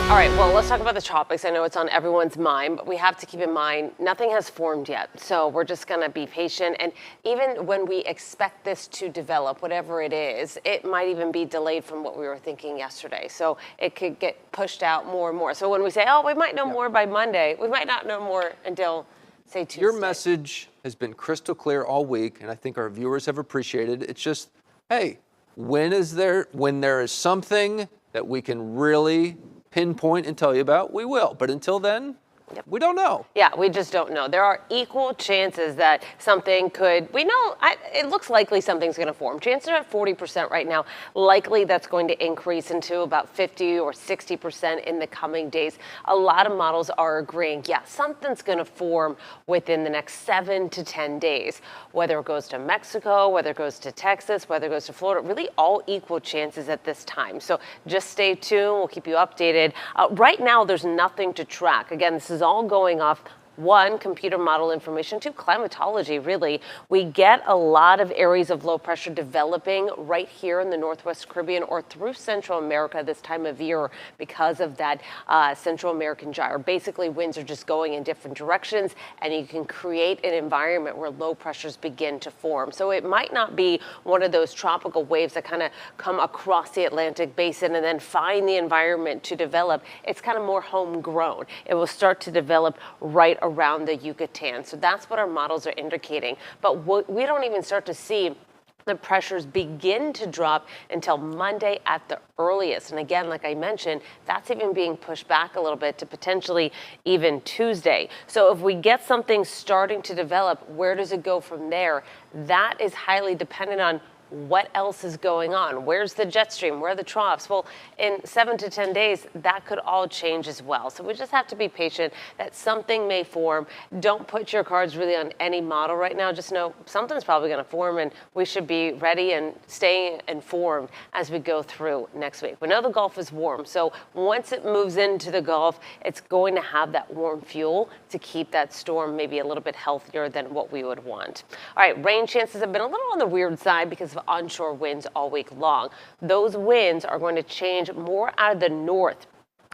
All right, well, let's talk about the tropics. I know it's on everyone's mind, but we have to keep in mind nothing has formed yet. So we're just going to be patient. And even when we expect this to develop, whatever it is, it might even be delayed from what we were thinking yesterday. So it could get pushed out more and more. So when we say, oh, we might know more by Monday, we might not know more until, say, Tuesday. Your message has been crystal clear all week, and I think our viewers have appreciated it. It's just, hey, when there is something that we can really pinpoint and tell you about, we will. But until then, we don't know. Yeah, we just don't know. There are equal chances that something could, it looks likely something's going to form. Chances are at 40% right now. Likely that's going to increase into about 50 or 60% in the coming days. A lot of models are agreeing, yeah, something's going to form within the next 7 to 10 days. Whether it goes to Mexico, whether it goes to Texas, whether it goes to Florida, really all equal chances at this time. So just stay tuned. We'll keep you updated. Right now, there's nothing to track. Again, this is all going off one, computer model information, two, climatology, really. We get a lot of areas of low pressure developing right here in the Northwest Caribbean or through Central America this time of year because of that Central American gyre. Basically, winds are just going in different directions, and you can create an environment where low pressures begin to form. So it might not be one of those tropical waves that kind of come across the Atlantic basin and then find the environment to develop. It's kind of more homegrown. It will start to develop right around the Yucatan. So that's what our models are indicating. But we don't even start to see the pressures begin to drop until Monday at the earliest. And again, like I mentioned, that's even being pushed back a little bit to potentially even Tuesday. So if we get something starting to develop, where does it go from there? That is highly dependent on what else is going on. Where's the jet stream? Where are the troughs? Well, in 7 to 10 days, that could all change as well. So we just have to be patient that something may form. Don't put your cards really on any model right now. Just know something's probably going to form, and we should be ready and staying informed as we go through next week. We know the Gulf is warm, so once it moves into the Gulf, it's going to have that warm fuel to keep that storm maybe a little bit healthier than what we would want. All right, rain chances have been a little on the weird side because of onshore winds all week long. Those winds are going to change more out of the north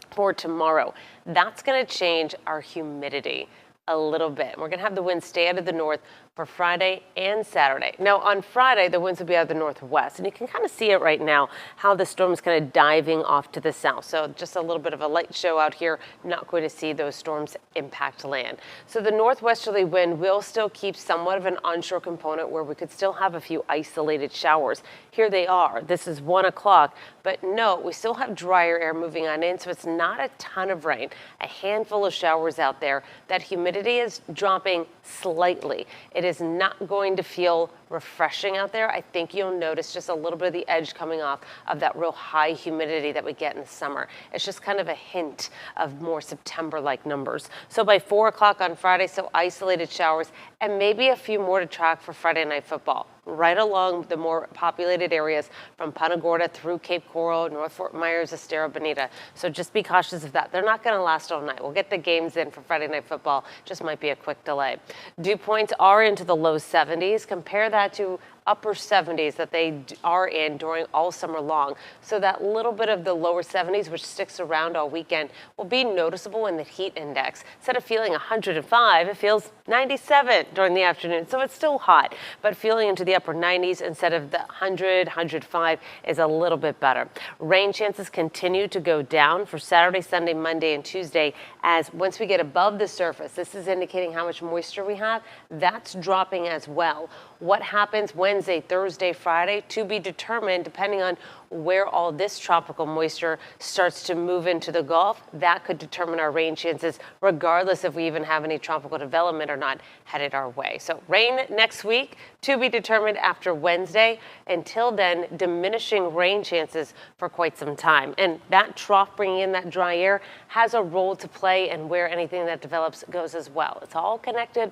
for tomorrow. That's going to change our humidity a little bit. We're going to have the winds stay out of the north for Friday and Saturday. Now, on Friday, the winds will be out of the northwest, and you can kind of see it right now, how the storm is kind of diving off to the south. So just a little bit of a light show out here, not going to see those storms impact land. So the northwesterly wind will still keep somewhat of an onshore component where we could still have a few isolated showers. Here they are. This is 1 o'clock, but no, we still have drier air moving on in, so it's not a ton of rain. A handful of showers out there. That humidity is dropping slightly. It is not going to feel refreshing out there. I think you'll notice just a little bit of the edge coming off of that real high humidity that we get in the summer. It's just kind of a hint of more September-like numbers. So by 4 o'clock on Friday, so isolated showers and maybe a few more to track for Friday night football. Right along the more populated areas from Punta Gorda through Cape Coral, North Fort Myers, Estero, Bonita. So just be cautious of that. They're not going to last all night. We'll get the games in for Friday night football. Just might be a quick delay. Dew points are into the low 70s. Compare that to upper 70s that they are in during all summer long. So that little bit of the lower 70s, which sticks around all weekend, will be noticeable in the heat index. Instead of feeling 105, it feels 97 during the afternoon. So it's still hot, but feeling into the upper 90s instead of the 100, 105 is a little bit better. Rain chances continue to go down for Saturday, Sunday, Monday, and Tuesday, as once we get above the surface, this is indicating how much moisture we have, that's dropping as well. What happens Wednesday, Thursday, Friday, to be determined depending on where all this tropical moisture starts to move into the Gulf. That could determine our rain chances, regardless if we even have any tropical development or not headed our way. So rain next week, to be determined after Wednesday. Until then, diminishing rain chances for quite some time. And that trough bringing in that dry air has a role to play in where anything that develops goes as well. It's all connected.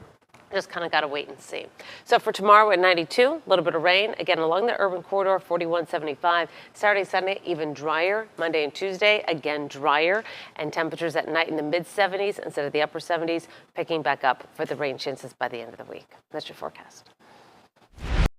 Just kind of got to wait and see. So for tomorrow at 92, a little bit of rain. Again, along the urban corridor, 4175. Saturday, Sunday, even drier. Monday and Tuesday, again drier. And temperatures at night in the mid-70s instead of the upper 70s, picking back up for the rain chances by the end of the week. That's your forecast.